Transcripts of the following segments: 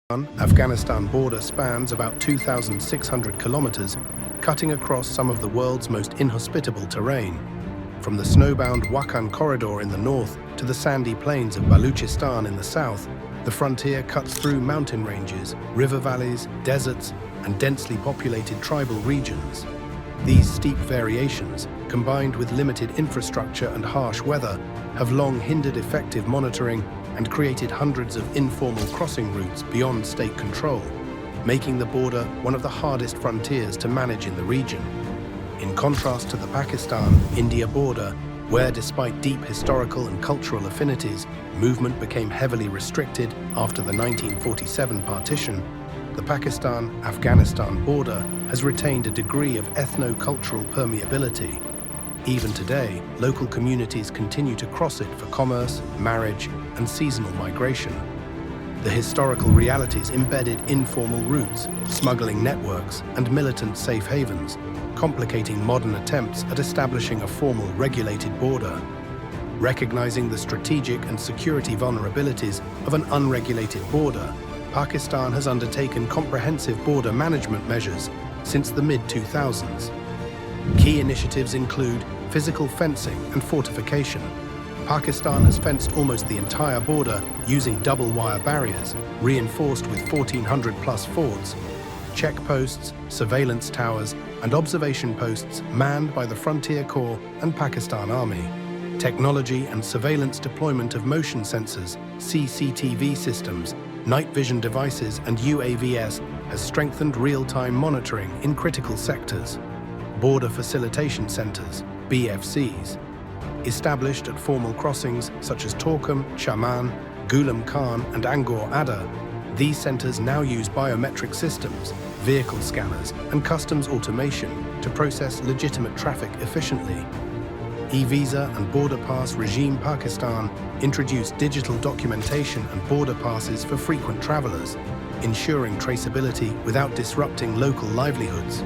Afghanistan border spans about 2,600 kilometers, cutting across some of the world's most inhospitable terrain. From the snowbound Wakhan corridor in the north to the sandy plains of Baluchistan in the south, the frontier cuts through mountain ranges, river valleys, deserts, and densely populated tribal regions. These steep variations, combined with limited infrastructure and harsh weather, have long hindered effective monitoring and created hundreds of informal crossing routes beyond state control, making the border one of the hardest frontiers to manage in the region. In contrast to the Pakistan-India border, where despite deep historical and cultural affinities, movement became heavily restricted after the 1947 partition, the Pakistan-Afghanistan border has retained a degree of ethno-cultural permeability. Even today, local communities continue to cross it for commerce, marriage, and seasonal migration. The historical realities embedded informal routes, smuggling networks, and militant safe havens, complicating modern attempts at establishing a formal regulated border. Recognizing the strategic and security vulnerabilities of an unregulated border, Pakistan has undertaken comprehensive border management measures since the mid-2000s. Key initiatives include physical fencing and fortification. Pakistan has fenced almost the entire border using double-wire barriers, reinforced with 1,400-plus forts, checkposts, surveillance towers, and observation posts manned by the Frontier Corps and Pakistan Army. Technology and surveillance deployment of motion sensors, CCTV systems, night vision devices, and UAVs has strengthened real-time monitoring in critical sectors. Border Facilitation Centers, BFCs, established at formal crossings such as Torkham, Shaman, Gulam Khan, and Angkor Adda. These centers now use biometric systems, vehicle scanners, and customs automation to process legitimate traffic efficiently. E-Visa and Border Pass Regime Pakistan introduced digital documentation and border passes for frequent travelers, ensuring traceability without disrupting local livelihoods.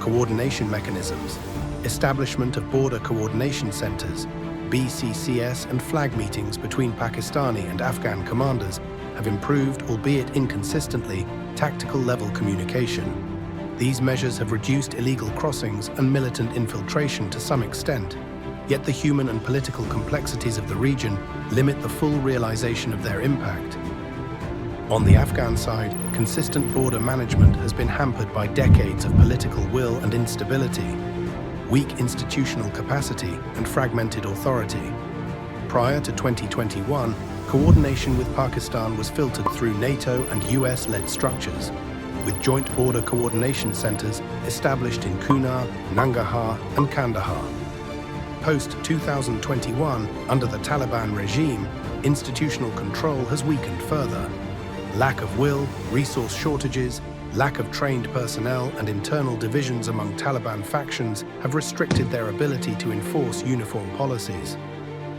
Coordination mechanisms, establishment of border coordination centers, BCCS, and flag meetings between Pakistani and Afghan commanders have improved, albeit inconsistently, tactical-level communication. These measures have reduced illegal crossings and militant infiltration to some extent, yet the human and political complexities of the region limit the full realization of their impact. On the Afghan side, consistent border management has been hampered by decades of political will and instability, weak institutional capacity, and fragmented authority. Prior to 2021, coordination with Pakistan was filtered through NATO and US-led structures, with joint border coordination centers established in Kunar, Nangarhar, and Kandahar. Post-2021, under the Taliban regime, institutional control has weakened further. Lack of will, resource shortages, lack of trained personnel, and internal divisions among Taliban factions have restricted their ability to enforce uniform policies.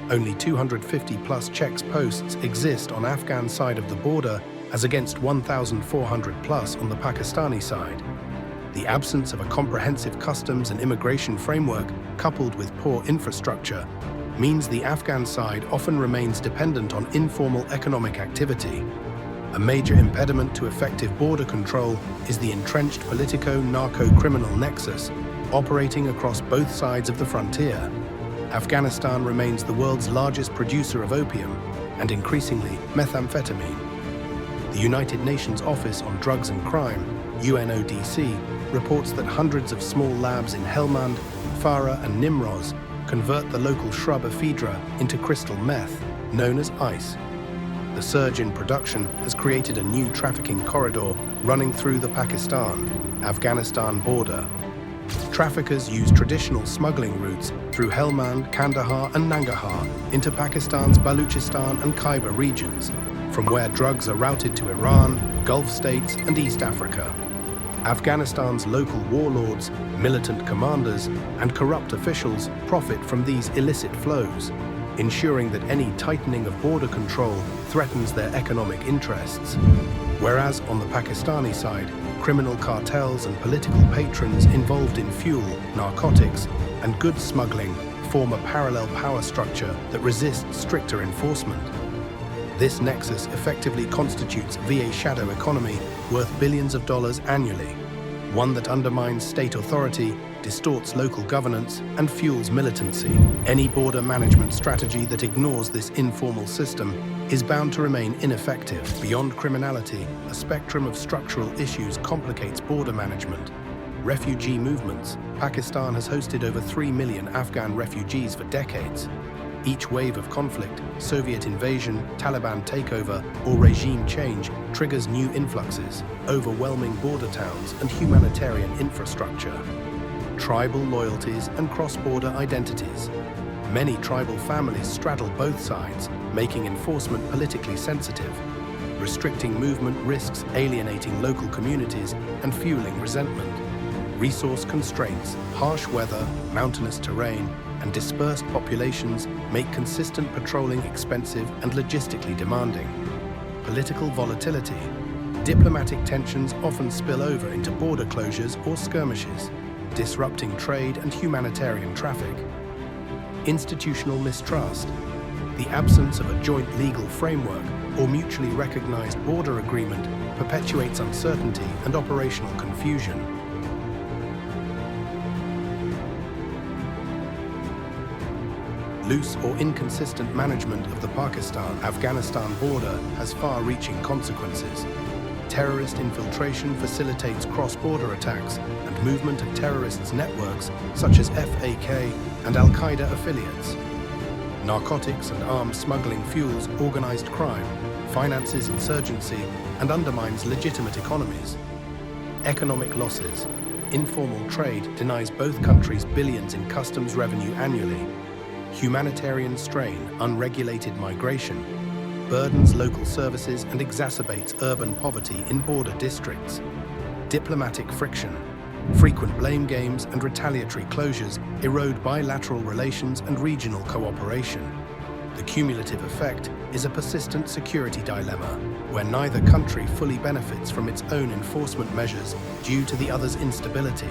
Only 250-plus checks posts exist on Afghan side of the border, as against 1,400-plus on the Pakistani side. The absence of a comprehensive customs and immigration framework, coupled with poor infrastructure, means the Afghan side often remains dependent on informal economic activity. A major impediment to effective border control is the entrenched politico-narco-criminal nexus operating across both sides of the frontier. Afghanistan remains the world's largest producer of opium and increasingly methamphetamine. The United Nations Office on Drugs and Crime, UNODC, reports that hundreds of small labs in Helmand, Farah, and Nimroz convert the local shrub ephedra into crystal meth, known as ice. The surge in production has created a new trafficking corridor running through the Pakistan-Afghanistan border. Traffickers use traditional smuggling routes through Helmand, Kandahar, and Nangarhar into Pakistan's Baluchistan and Khyber regions, from where drugs are routed to Iran, Gulf states, and East Africa. Afghanistan's local warlords, militant commanders, and corrupt officials profit from these illicit flows, ensuring that any tightening of border control threatens their economic interests. Whereas on the Pakistani side, criminal cartels and political patrons involved in fuel, narcotics, and goods smuggling form a parallel power structure that resists stricter enforcement. This nexus effectively constitutes a shadow economy worth billions of dollars annually, one that undermines state authority, distorts local governance, and fuels militancy. Any border management strategy that ignores this informal system is bound to remain ineffective. Beyond criminality, a spectrum of structural issues complicates border management. Refugee movements. Pakistan has hosted over 3 million Afghan refugees for decades. Each wave of conflict, Soviet invasion, Taliban takeover, or regime change triggers new influxes, overwhelming border towns and humanitarian infrastructure. Tribal loyalties and cross-border identities. Many tribal families straddle both sides, making enforcement politically sensitive. Restricting movement risks alienating local communities and fueling resentment. Resource constraints, harsh weather, mountainous terrain, and dispersed populations make consistent patrolling expensive and logistically demanding. Political volatility. Diplomatic tensions often spill over into border closures or skirmishes, disrupting trade and humanitarian traffic. Institutional mistrust. The absence of a joint legal framework or mutually recognized border agreement perpetuates uncertainty and operational confusion. Loose or inconsistent management of the Pakistan-Afghanistan border has far-reaching consequences. Terrorist infiltration facilitates cross-border attacks and movement of terrorists' networks such as FAK and Al-Qaeda affiliates. Narcotics and arms smuggling fuels organized crime, finances insurgency, and undermines legitimate economies. Economic losses. Informal trade denies both countries billions in customs revenue annually. Humanitarian strain, unregulated migration, burdens local services and exacerbates urban poverty in border districts. Diplomatic friction. Frequent blame games and retaliatory closures erode bilateral relations and regional cooperation. The cumulative effect is a persistent security dilemma, where neither country fully benefits from its own enforcement measures due to the other's instability.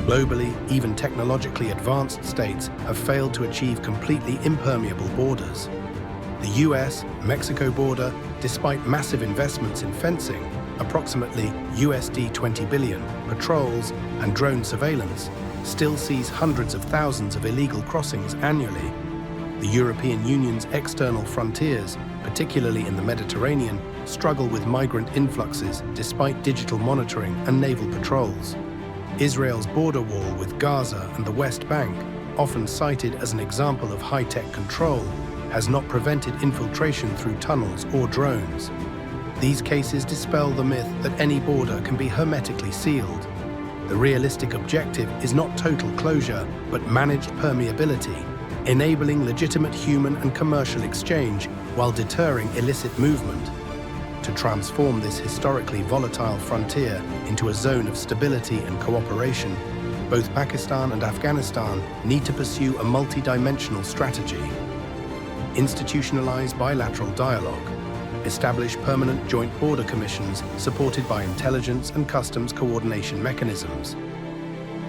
Globally, even technologically advanced states have failed to achieve completely impermeable borders. The US-Mexico border, despite massive investments in fencing, approximately USD 20 billion, patrols, and drone surveillance, still sees hundreds of thousands of illegal crossings annually. The European Union's external frontiers, particularly in the Mediterranean, struggle with migrant influxes despite digital monitoring and naval patrols. Israel's border wall with Gaza and the West Bank, often cited as an example of high-tech control, has not prevented infiltration through tunnels or drones. These cases dispel the myth that any border can be hermetically sealed. The realistic objective is not total closure, but managed permeability, enabling legitimate human and commercial exchange while deterring illicit movement. To transform this historically volatile frontier into a zone of stability and cooperation, both Pakistan and Afghanistan need to pursue a multi-dimensional strategy. Institutionalize bilateral dialogue. Establish permanent joint border commissions supported by intelligence and customs coordination mechanisms.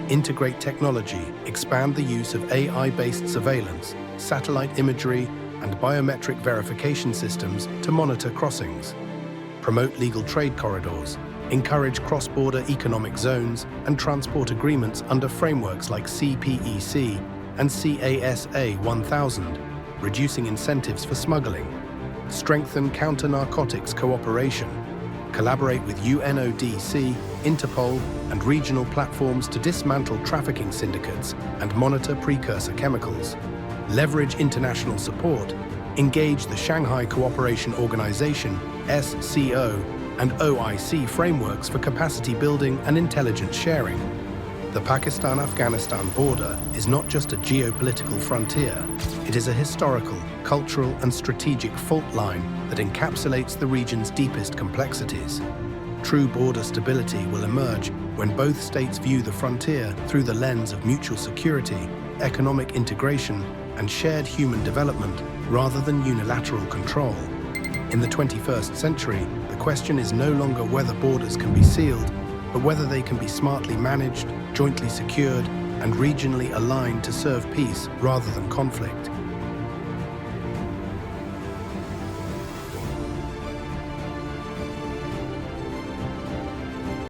Integrate technology, expand the use of AI-based surveillance, satellite imagery, and biometric verification systems to monitor crossings. Promote legal trade corridors, encourage cross-border economic zones, and transport agreements under frameworks like CPEC and CASA 1000, reducing incentives for smuggling. Strengthen counter-narcotics cooperation. Collaborate with UNODC, Interpol, and regional platforms to dismantle trafficking syndicates and monitor precursor chemicals. Leverage international support. Engage the Shanghai Cooperation Organization, SCO, and OIC frameworks for capacity building and intelligence sharing. The Pakistan-Afghanistan border is not just a geopolitical frontier. It is a historical, cultural, and strategic fault line that encapsulates the region's deepest complexities. True border stability will emerge when both states view the frontier through the lens of mutual security, economic integration, and shared human development rather than unilateral control. In the 21st century, the question is no longer whether borders can be sealed, but whether they can be smartly managed, jointly secured, and regionally aligned to serve peace rather than conflict.